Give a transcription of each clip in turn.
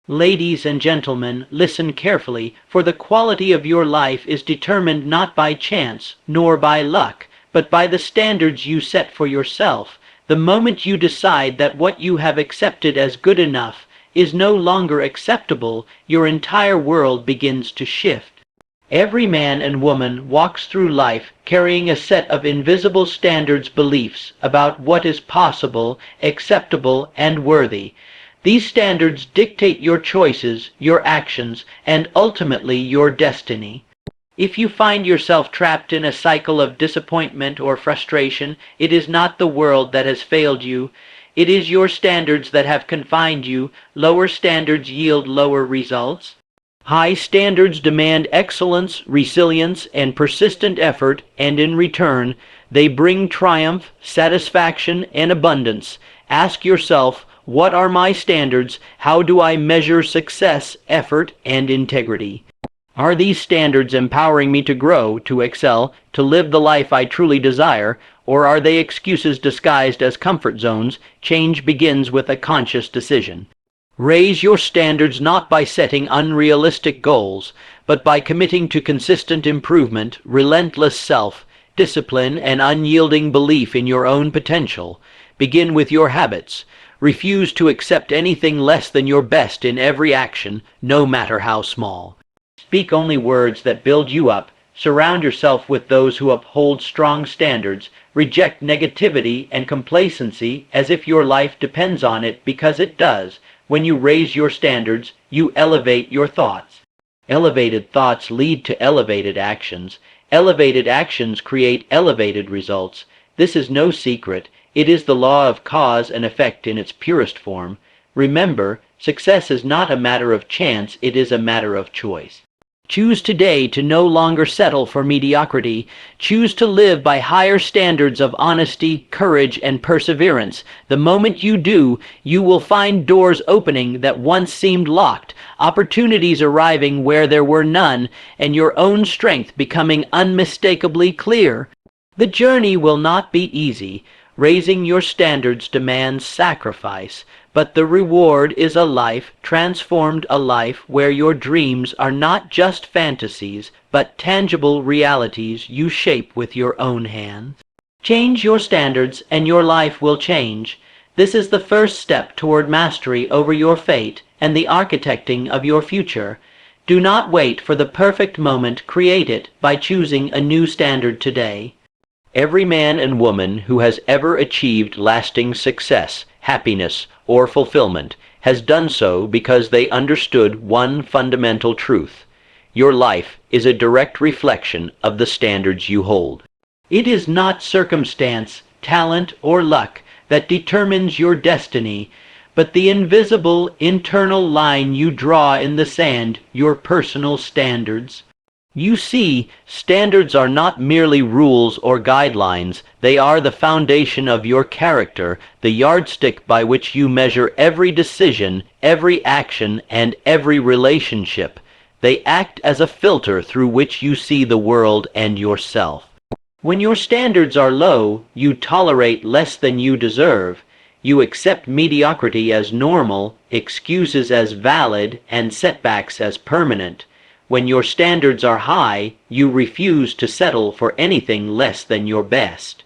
Ladies and gentlemen, listen carefully, for the quality of your life is determined not by chance, nor by luck, but by the standards you set for yourself. The moment you decide that what you have accepted as good enough is no longer acceptable, your entire world begins to shift. Every man and woman walks through life carrying a set of invisible standards beliefs about what is possible, acceptable, and worthy. These standards dictate your choices, your actions, and ultimately your destiny. If you find yourself trapped in a cycle of disappointment or frustration, it is not the world that has failed you. It is your standards that have confined you. Lower standards yield lower results. High standards demand excellence, resilience, and persistent effort, and in return, they bring triumph, satisfaction, and abundance. Ask yourself, what are my standards? How do I measure success, effort, and integrity? Are these standards empowering me to grow, to excel, to live the life I truly desire, or are they excuses disguised as comfort zones? Change begins with a conscious decision. Raise your standards not by setting unrealistic goals, but by committing to consistent improvement, relentless self-discipline, and unyielding belief in your own potential. Begin with your habits. Refuse to accept anything less than your best in every action, no matter how small. Speak only words that build you up. Surround yourself with those who uphold strong standards. Reject negativity and complacency as if your life depends on it, because it does. When you raise your standards, you elevate your thoughts. Elevated thoughts lead to elevated actions. Elevated actions create elevated results. This is no secret. It is the law of cause and effect in its purest form. Remember, success is not a matter of chance, it is a matter of choice. Choose today to no longer settle for mediocrity. Choose to live by higher standards of honesty, courage, and perseverance. The moment you do, you will find doors opening that once seemed locked, opportunities arriving where there were none, and your own strength becoming unmistakably clear. The journey will not be easy. Raising your standards demands sacrifice, but the reward is a life transformed, a life where your dreams are not just fantasies, but tangible realities you shape with your own hands. Change your standards and your life will change. This is the first step toward mastery over your fate and the architecting of your future. Do not wait for the perfect moment, create it by choosing a new standard today. Every man and woman who has ever achieved lasting success, happiness, or fulfillment has done so because they understood one fundamental truth. Your life is a direct reflection of the standards you hold. It is not circumstance, talent, or luck that determines your destiny, but the invisible internal line you draw in the sand, your personal standards. You see, standards are not merely rules or guidelines. They are the foundation of your character, the yardstick by which you measure every decision, every action, and every relationship. They act as a filter through which you see the world and yourself. When your standards are low, you tolerate less than you deserve. You accept mediocrity as normal, excuses as valid, and setbacks as permanent. When your standards are high, you refuse to settle for anything less than your best.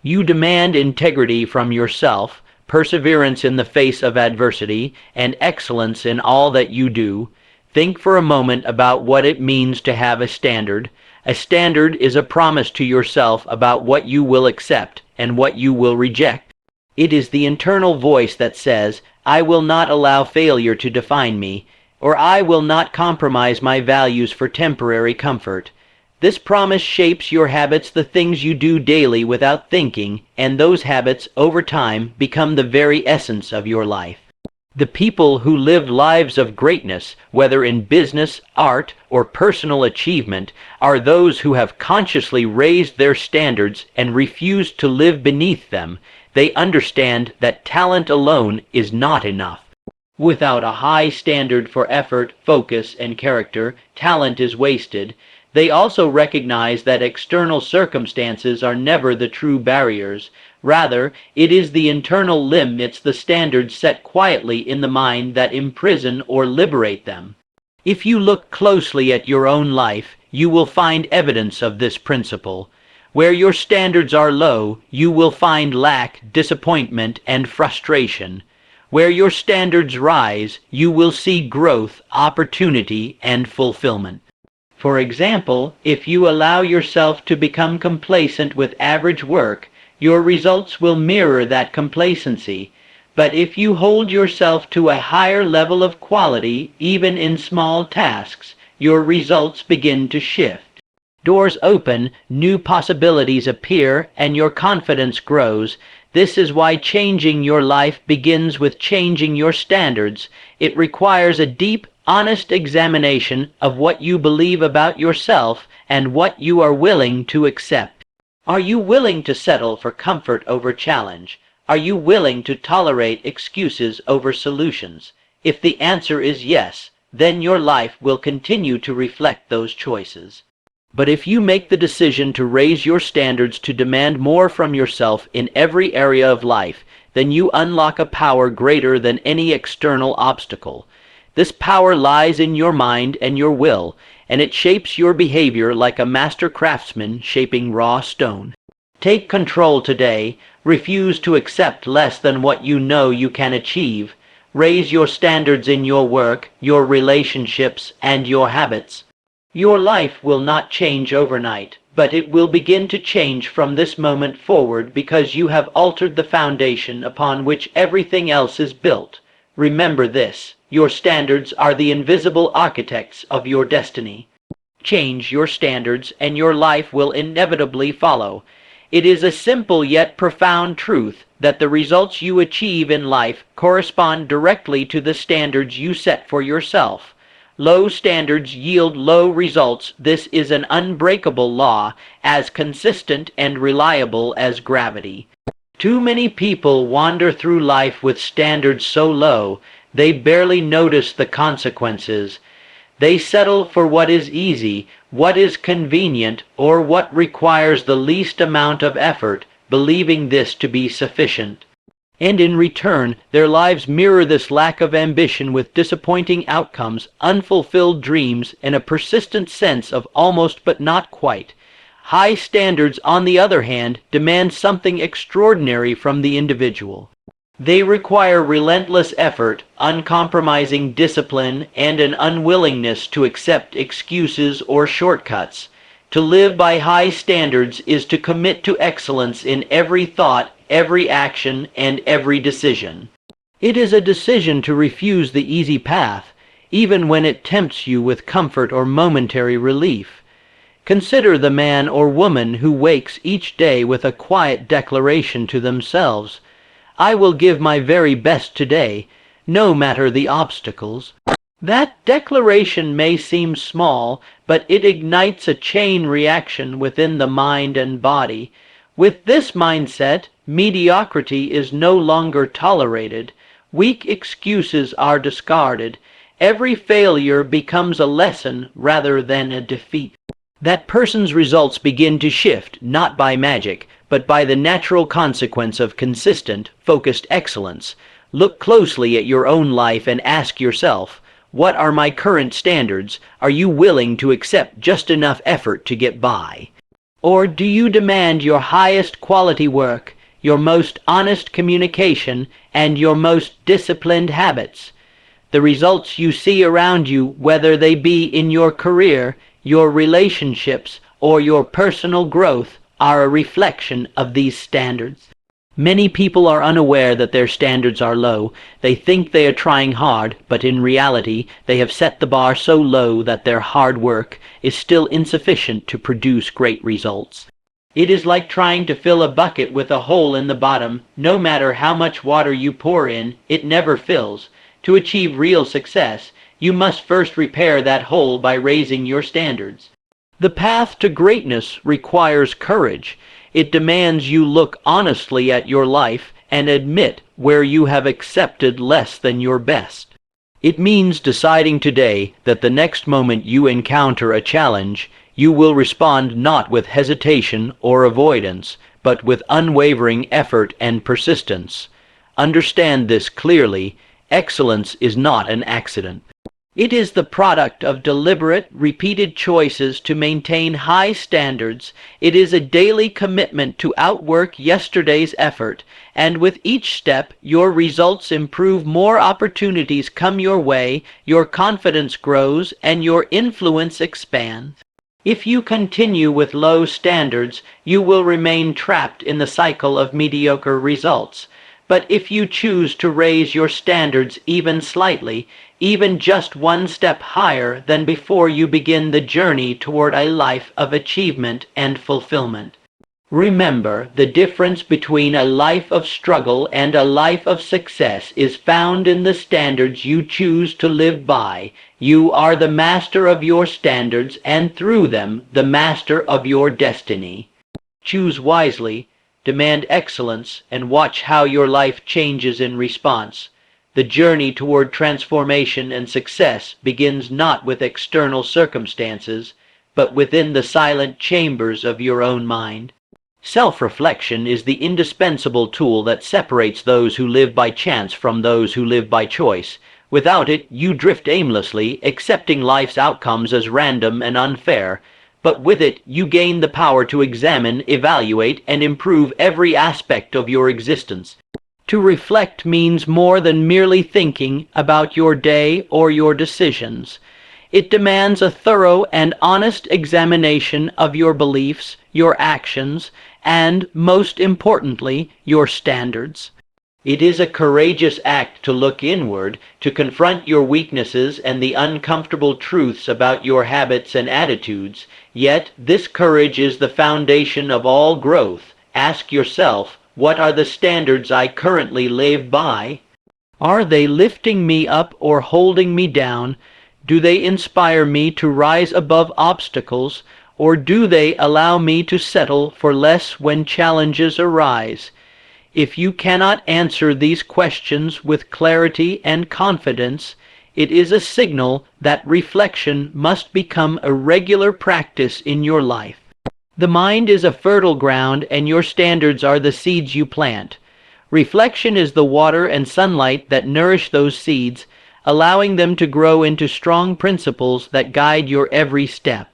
You demand integrity from yourself, perseverance in the face of adversity, and excellence in all that you do. Think for a moment about what it means to have a standard. A standard is a promise to yourself about what you will accept and what you will reject. It is the internal voice that says, "I will not allow failure to define me," or "I will not compromise my values for temporary comfort." This promise shapes your habits, the things you do daily without thinking, and those habits, over time, become the very essence of your life. The people who live lives of greatness, whether in business, art, or personal achievement, are those who have consciously raised their standards and refused to live beneath them. They understand that talent alone is not enough. Without a high standard for effort, focus, and character, talent is wasted. They also recognize that external circumstances are never the true barriers. Rather, it is the internal limits, the standards set quietly in the mind, that imprison or liberate them. If you look closely at your own life, you will find evidence of this principle. Where your standards are low, you will find lack, disappointment, and frustration. Where your standards rise, you will see growth, opportunity, and fulfillment. For example, if you allow yourself to become complacent with average work, your results will mirror that complacency. But if you hold yourself to a higher level of quality, even in small tasks, your results begin to shift. Doors open, new possibilities appear, and your confidence grows. This is why changing your life begins with changing your standards. It requires a deep, honest examination of what you believe about yourself and what you are willing to accept. Are you willing to settle for comfort over challenge? Are you willing to tolerate excuses over solutions? If the answer is yes, then your life will continue to reflect those choices. But if you make the decision to raise your standards, to demand more from yourself in every area of life, then you unlock a power greater than any external obstacle. This power lies in your mind and your will, and it shapes your behavior like a master craftsman shaping raw stone. Take control today. Refuse to accept less than what you know you can achieve. Raise your standards in your work, your relationships, and your habits. Your life will not change overnight, but it will begin to change from this moment forward, because you have altered the foundation upon which everything else is built. Remember this: your standards are the invisible architects of your destiny. Change your standards and your life will inevitably follow. It is a simple yet profound truth that the results you achieve in life correspond directly to the standards you set for yourself. Low standards yield low results. This is an unbreakable law, as consistent and reliable as gravity. Too many people wander through life with standards so low, they barely notice the consequences. They settle for what is easy, what is convenient, or what requires the least amount of effort, believing this to be sufficient. And in return, their lives mirror this lack of ambition, with disappointing outcomes, unfulfilled dreams, and a persistent sense of almost but not quite. High standards, on the other hand, demand something extraordinary from the individual. They require relentless effort, uncompromising discipline, and an unwillingness to accept excuses or shortcuts. To live by high standards is to commit to excellence in every thought, every action, and every decision. It is a decision to refuse the easy path, even when it tempts you with comfort or momentary relief. Consider the man or woman who wakes each day with a quiet declaration to themselves: "I will give my very best today, no matter the obstacles." That declaration may seem small, but it ignites a chain reaction within the mind and body. With this mindset, mediocrity is no longer tolerated. Weak excuses are discarded. Every failure becomes a lesson rather than a defeat. That person's results begin to shift, not by magic, but by the natural consequence of consistent, focused excellence. Look closely at your own life and ask yourself, what are my current standards? Are you willing to accept just enough effort to get by? Or do you demand your highest quality work, your most honest communication, and your most disciplined habits? The results you see around you, whether they be in your career, your relationships, or your personal growth, are a reflection of these standards. Many people are unaware that their standards are low. They think they are trying hard, but in reality, they have set the bar so low that their hard work is still insufficient to produce great results. It is like trying to fill a bucket with a hole in the bottom. No matter how much water you pour in, it never fills. To achieve real success, you must first repair that hole by raising your standards. The path to greatness requires courage. It demands you look honestly at your life and admit where you have accepted less than your best. It means deciding today that the next moment you encounter a challenge, you will respond not with hesitation or avoidance, but with unwavering effort and persistence. Understand this clearly: excellence is not an accident. It is the product of deliberate, repeated choices to maintain high standards. It is a daily commitment to outwork yesterday's effort, and with each step, your results improve, more opportunities come your way, your confidence grows, and your influence expands. If you continue with low standards, you will remain trapped in the cycle of mediocre results. But if you choose to raise your standards even slightly, even just one step higher than before, you begin the journey toward a life of achievement and fulfillment. Remember, the difference between a life of struggle and a life of success is found in the standards you choose to live by. You are the master of your standards, and through them, the master of your destiny. Choose wisely, demand excellence, and watch how your life changes in response. The journey toward transformation and success begins not with external circumstances, but within the silent chambers of your own mind. Self-reflection is the indispensable tool that separates those who live by chance from those who live by choice. Without it, you drift aimlessly, accepting life's outcomes as random and unfair. But with it, you gain the power to examine, evaluate, and improve every aspect of your existence. To reflect means more than merely thinking about your day or your decisions. It demands a thorough and honest examination of your beliefs, your actions, and, most importantly, your standards. It is a courageous act to look inward, to confront your weaknesses and the uncomfortable truths about your habits and attitudes. Yet, this courage is the foundation of all growth. Ask yourself, what are the standards I currently live by? Are they lifting me up or holding me down? Do they inspire me to rise above obstacles, or do they allow me to settle for less when challenges arise? If you cannot answer these questions with clarity and confidence, it is a signal that reflection must become a regular practice in your life. The mind is a fertile ground, and your standards are the seeds you plant. Reflection is the water and sunlight that nourish those seeds, allowing them to grow into strong principles that guide your every step.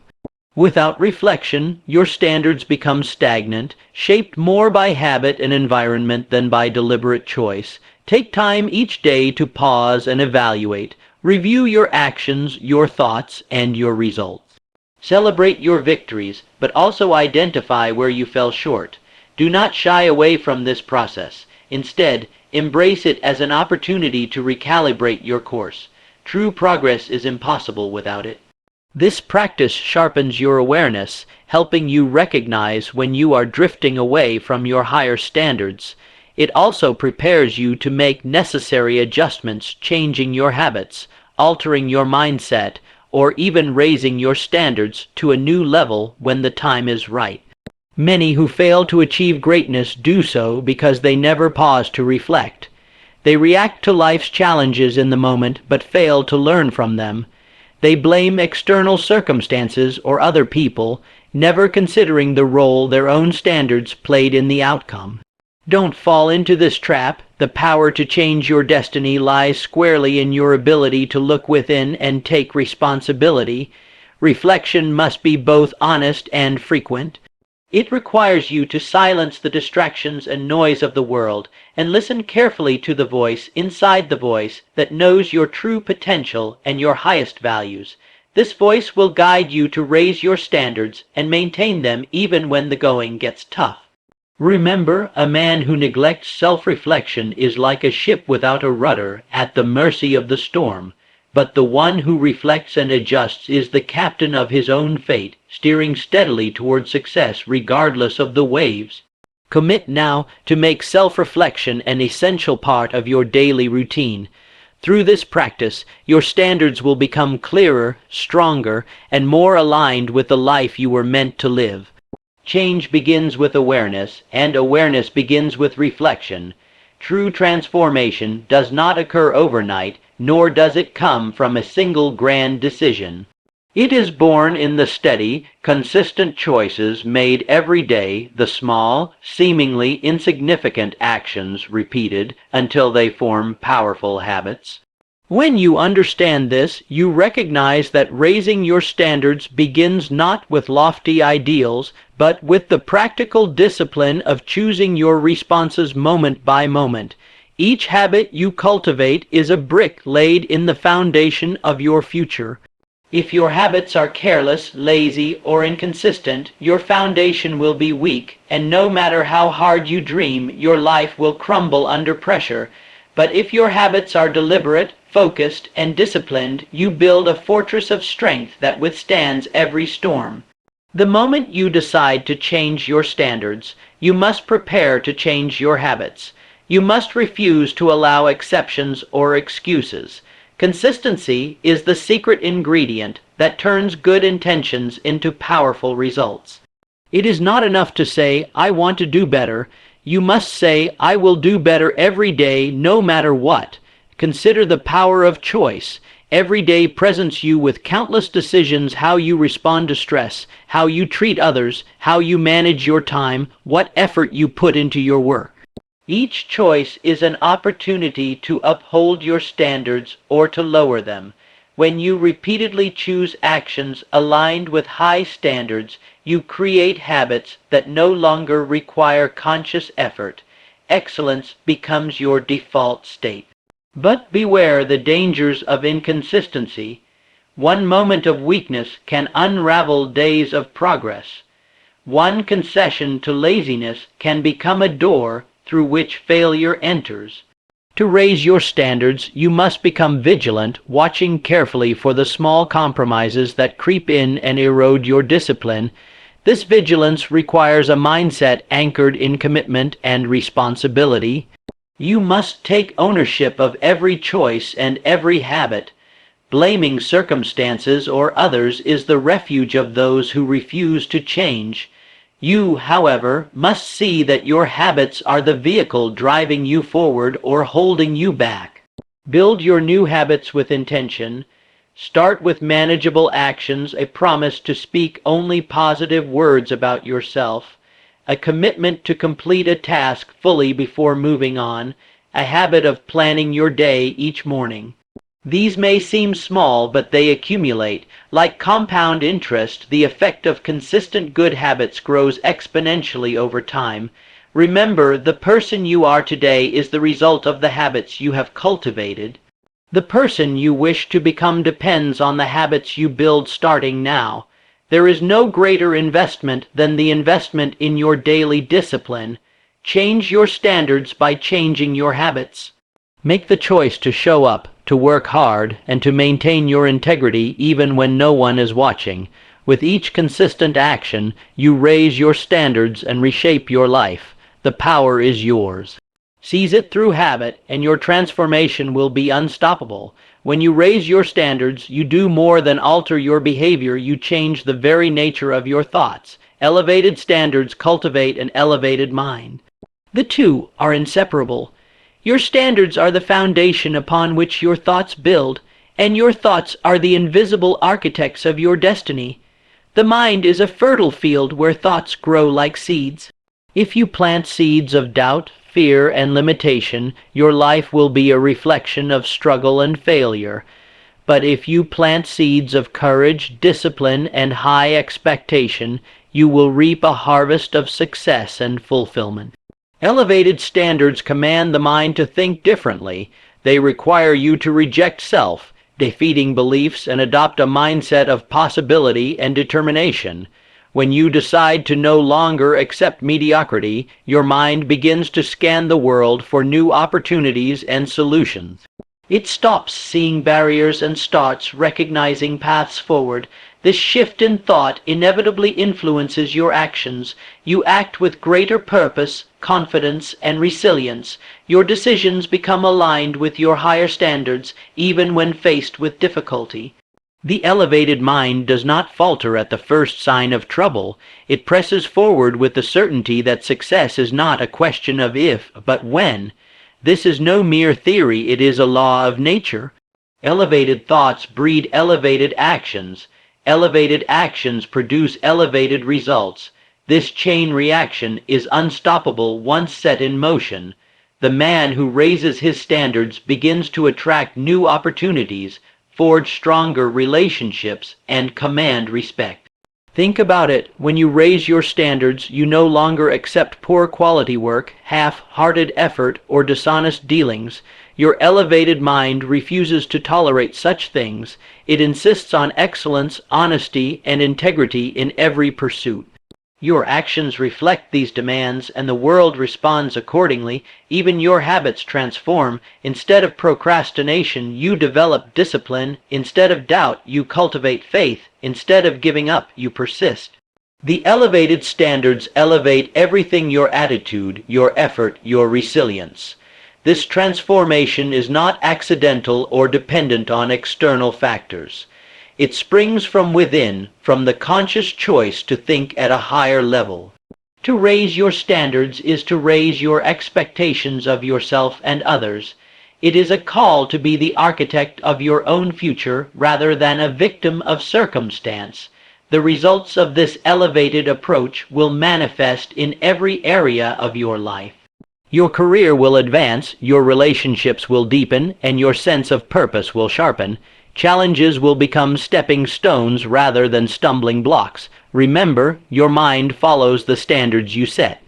Without reflection, your standards become stagnant, shaped more by habit and environment than by deliberate choice. Take time each day to pause and evaluate. Review your actions, your thoughts, and your results. Celebrate your victories, but also identify where you fell short. Do not shy away from this process. Instead, embrace it as an opportunity to recalibrate your course. True progress is impossible without it. This practice sharpens your awareness, helping you recognize when you are drifting away from your higher standards. It also prepares you to make necessary adjustments, changing your habits, altering your mindset, or even raising your standards to a new level when the time is right. Many who fail to achieve greatness do so because they never pause to reflect. They react to life's challenges in the moment but fail to learn from them. They blame external circumstances or other people, never considering the role their own standards played in the outcome. Don't fall into this trap. The power to change your destiny lies squarely in your ability to look within and take responsibility. Reflection must be both honest and frequent. It requires you to silence the distractions and noise of the world and listen carefully to the voice inside the voice that knows your true potential and your highest values. This voice will guide you to raise your standards and maintain them even when the going gets tough. Remember, a man who neglects self-reflection is like a ship without a rudder, at the mercy of the storm. But the one who reflects and adjusts is the captain of his own fate, steering steadily toward success regardless of the waves. Commit now to make self-reflection an essential part of your daily routine. Through this practice, your standards will become clearer, stronger, and more aligned with the life you were meant to live. Change begins with awareness, and awareness begins with reflection. True transformation does not occur overnight, nor does it come from a single grand decision. It is born in the steady, consistent choices made every day, the small, seemingly insignificant actions repeated until they form powerful habits. When you understand this, you recognize that raising your standards begins not with lofty ideals, but with the practical discipline of choosing your responses moment by moment. Each habit you cultivate is a brick laid in the foundation of your future. If your habits are careless, lazy, or inconsistent, your foundation will be weak, and no matter how hard you dream, your life will crumble under pressure. But if your habits are deliberate, focused, and disciplined, you build a fortress of strength that withstands every storm. The moment you decide to change your standards, you must prepare to change your habits. You must refuse to allow exceptions or excuses. Consistency is the secret ingredient that turns good intentions into powerful results. It is not enough to say, "I want to do better." You must say, "I will do better every day, no matter what." Consider the power of choice. Every day presents you with countless decisions: how you respond to stress, how you treat others, how you manage your time, what effort you put into your work. Each choice is an opportunity to uphold your standards or to lower them. When you repeatedly choose actions aligned with high standards, you create habits that no longer require conscious effort. Excellence becomes your default state. But beware the dangers of inconsistency. One moment of weakness can unravel days of progress. One concession to laziness can become a door through which failure enters. To raise your standards, you must become vigilant, watching carefully for the small compromises that creep in and erode your discipline. This vigilance requires a mindset anchored in commitment and responsibility. You must take ownership of every choice and every habit. Blaming circumstances or others is the refuge of those who refuse to change. You, however, must see that your habits are the vehicle driving you forward or holding you back. Build your new habits with intention. Start with manageable actions, a promise to speak only positive words about yourself, a commitment to complete a task fully before moving on, a habit of planning your day each morning. These may seem small, but they accumulate. Like compound interest, the effect of consistent good habits grows exponentially over time. Remember, the person you are today is the result of the habits you have cultivated. The person you wish to become depends on the habits you build starting now. There is no greater investment than the investment in your daily discipline. Change your standards by changing your habits. Make the choice to show up, to work hard, and to maintain your integrity even when no one is watching. With each consistent action, you raise your standards and reshape your life. The power is yours. Seize it through habit, and your transformation will be unstoppable. When you raise your standards, you do more than alter your behavior, you change the very nature of your thoughts. Elevated standards cultivate an elevated mind. The two are inseparable. Your standards are the foundation upon which your thoughts build, and your thoughts are the invisible architects of your destiny. The mind is a fertile field where thoughts grow like seeds. If you plant seeds of doubt, fear, and limitation, your life will be a reflection of struggle and failure. But if you plant seeds of courage, discipline, and high expectation, you will reap a harvest of success and fulfillment. Elevated standards command the mind to think differently. They require you to reject self, defeating beliefs, and adopt a mindset of possibility and determination. When you decide to no longer accept mediocrity, your mind begins to scan the world for new opportunities and solutions. It stops seeing barriers and starts recognizing paths forward. This shift in thought inevitably influences your actions. You act with greater purpose, confidence, and resilience. Your decisions become aligned with your higher standards, even when faced with difficulty. The elevated mind does not falter at the first sign of trouble. It presses forward with the certainty that success is not a question of if, but when. This is no mere theory, it is a law of nature. Elevated thoughts breed elevated actions. Elevated actions produce elevated results. This chain reaction is unstoppable once set in motion. The man who raises his standards begins to attract new opportunities, forge stronger relationships, and command respect. Think about it. When you raise your standards, you no longer accept poor quality work, half-hearted effort, or dishonest dealings. Your elevated mind refuses to tolerate such things. It insists on excellence, honesty, and integrity in every pursuit. Your actions reflect these demands, and the world responds accordingly. Even your habits transform. Instead of procrastination, you develop discipline. Instead of doubt, you cultivate faith. Instead of giving up, you persist. The elevated standards elevate everything: your attitude, your effort, your resilience. This transformation is not accidental or dependent on external factors. It springs from within, from the conscious choice to think at a higher level. To raise your standards is to raise your expectations of yourself and others. It is a call to be the architect of your own future rather than a victim of circumstance. The results of this elevated approach will manifest in every area of your life. Your career will advance, your relationships will deepen, and your sense of purpose will sharpen. Challenges will become stepping stones rather than stumbling blocks. Remember, your mind follows the standards you set.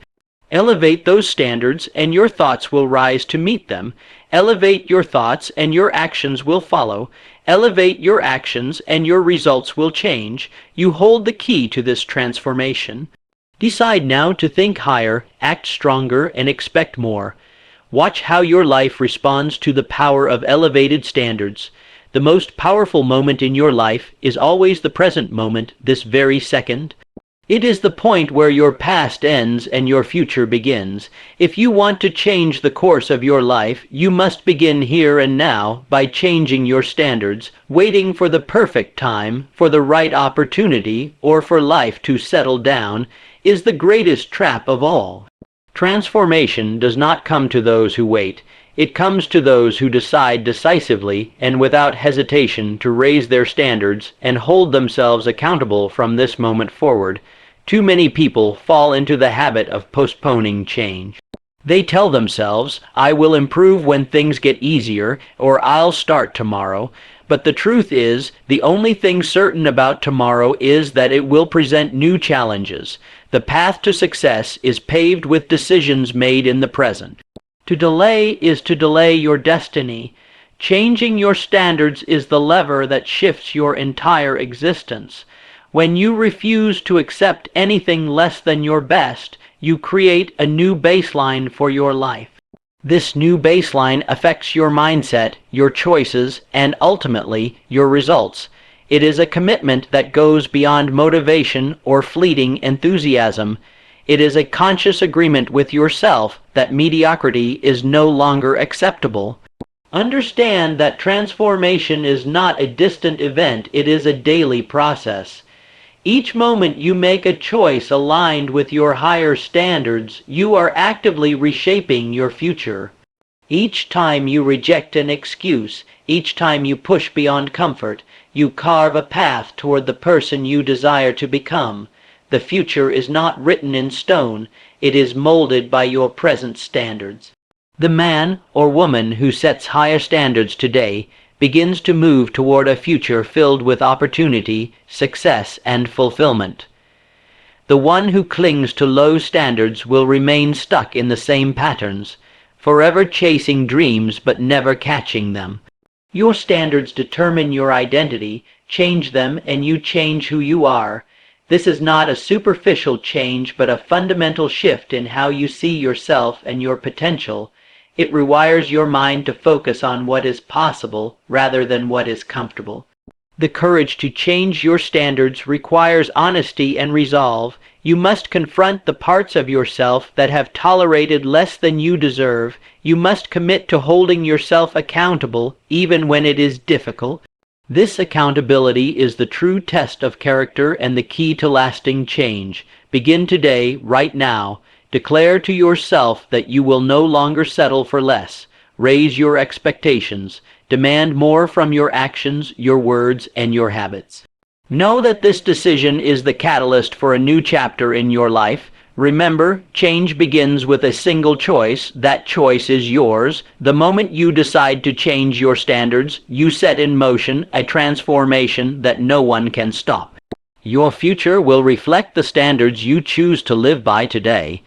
Elevate those standards, and your thoughts will rise to meet them. Elevate your thoughts, and your actions will follow. Elevate your actions, and your results will change. You hold the key to this transformation. Decide now to think higher, act stronger, and expect more. Watch how your life responds to the power of elevated standards. The most powerful moment in your life is always the present moment, this very second. It is the point where your past ends and your future begins. If you want to change the course of your life, you must begin here and now by changing your standards. Waiting for the perfect time, for the right opportunity, or for life to settle down is the greatest trap of all. Transformation does not come to those who wait. It comes to those who decide decisively and without hesitation to raise their standards and hold themselves accountable from this moment forward. Too many people fall into the habit of postponing change. They tell themselves, "I will improve when things get easier," or "I'll start tomorrow." But the truth is, the only thing certain about tomorrow is that it will present new challenges. The path to success is paved with decisions made in the present. To delay is to delay your destiny. Changing your standards is the lever that shifts your entire existence. When you refuse to accept anything less than your best, you create a new baseline for your life. This new baseline affects your mindset, your choices, and ultimately your results. It is a commitment that goes beyond motivation or fleeting enthusiasm. It is a conscious agreement with yourself that mediocrity is no longer acceptable. Understand that transformation is not a distant event, it is a daily process. Each moment you make a choice aligned with your higher standards, you are actively reshaping your future. Each time you reject an excuse, each time you push beyond comfort, you carve a path toward the person you desire to become. The future is not written in stone, it is molded by your present standards. The man or woman who sets higher standards today begins to move toward a future filled with opportunity, success, and fulfillment. The one who clings to low standards will remain stuck in the same patterns, forever chasing dreams but never catching them. Your standards determine your identity. Change them and you change who you are. This is not a superficial change, but a fundamental shift in how you see yourself and your potential. It rewires your mind to focus on what is possible rather than what is comfortable. The courage to change your standards requires honesty and resolve. You must confront the parts of yourself that have tolerated less than you deserve. You must commit to holding yourself accountable, even when it is difficult. This accountability is the true test of character and the key to lasting change. Begin today, right now. Declare to yourself that you will no longer settle for less. Raise your expectations. Demand more from your actions, your words, and your habits. Know that this decision is the catalyst for a new chapter in your life. Remember, change begins with a single choice. That choice is yours. The moment you decide to change your standards, you set in motion a transformation that no one can stop. Your future will reflect the standards you choose to live by today.